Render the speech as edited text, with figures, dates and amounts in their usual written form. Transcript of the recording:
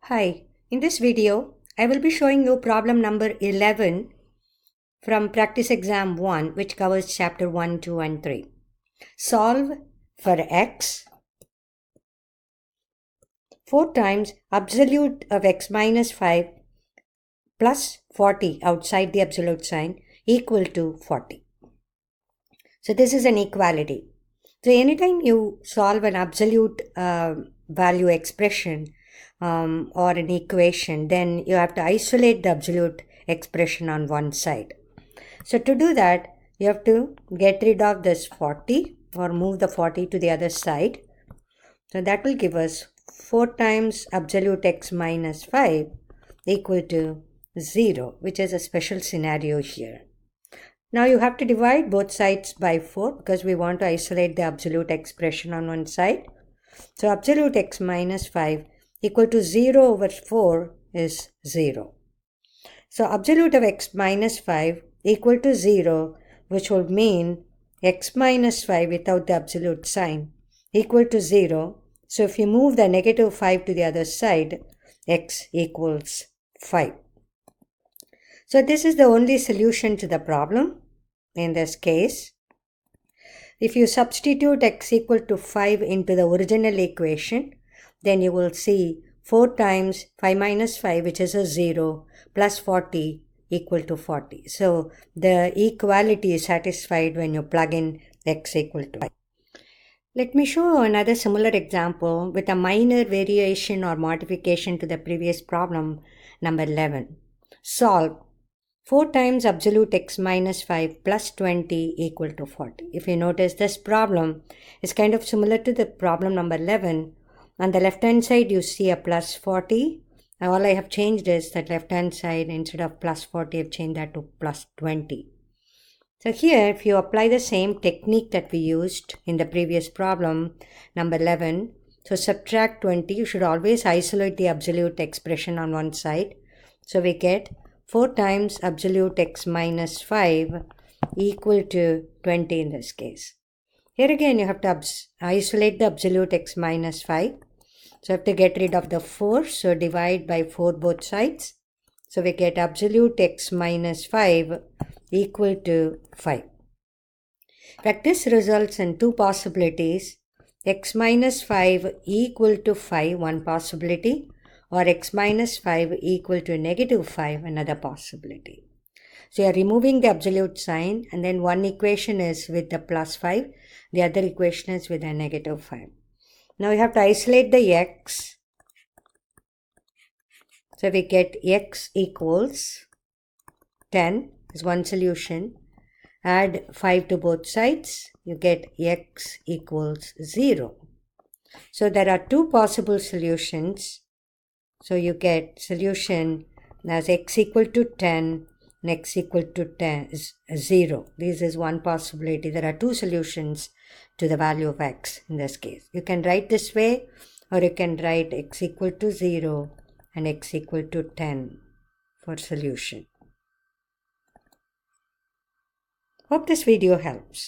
Hi, in this video, I will be showing you problem number 11 from practice exam 1, which covers chapter 1, 2 and 3. Solve for x 4 times absolute of x minus 5 plus 40 outside the absolute sign equal to 40. So this is an equality. So anytime you solve an absolute value expression or an equation, then you have to isolate the absolute expression on one side. So to do that, you have to get rid of this 40 or move the 40 to the other side. So that will give us 4 times absolute x minus 5 equal to 0, which is a special scenario here. Now you have to divide both sides by 4 because we want to isolate the absolute expression on one side. So absolute x minus 5 equal to 0 over 4 is 0. So absolute of x minus 5 equal to 0, which will mean x minus 5 without the absolute sign equal to 0. So if you move the negative 5 to the other side, x equals 5. So this is the only solution to the problem in this case. If you substitute x equal to 5 into the original equation, then you will see 4 times 5 minus 5, which is a 0, plus 40 equal to 40. So the equality is satisfied when you plug in x equal to 5. Let me show another similar example with a minor variation or modification to the previous problem, number 11. Solve 4 times absolute x minus 5 plus 20 equal to 40. If you notice, this problem is kind of similar to the problem number 11. On the left hand side, you see a plus 40. All I have changed is that left hand side, instead of plus 40, I've changed that to plus 20. So here, if you apply the same technique that we used in the previous problem, number 11, so subtract 20, you should always isolate the absolute expression on one side. So we get 4 times absolute x minus 5 equal to 20 in this case. Here again, you have to isolate the absolute x minus 5. So you have to get rid of the 4. So divide by 4 both sides. So we get absolute x minus 5 equal to 5. In fact, this results in two possibilities. X minus 5 equal to 5, one possibility, or x minus 5 equal to negative 5, another possibility. So you are removing the absolute sign, and then one equation is with the plus 5, the other equation is with a negative 5. Now you have to isolate the x. So we get x equals 10 is one solution. Add 5 to both sides, you get x equals 0. So there are two possible solutions. So you get solution as x equal to 10 and x equal to 10 is 0. This is one possibility. There are two solutions to the value of x in this case. You can write this way, or you can write x equal to 0 and x equal to 10 for solution. Hope this video helps.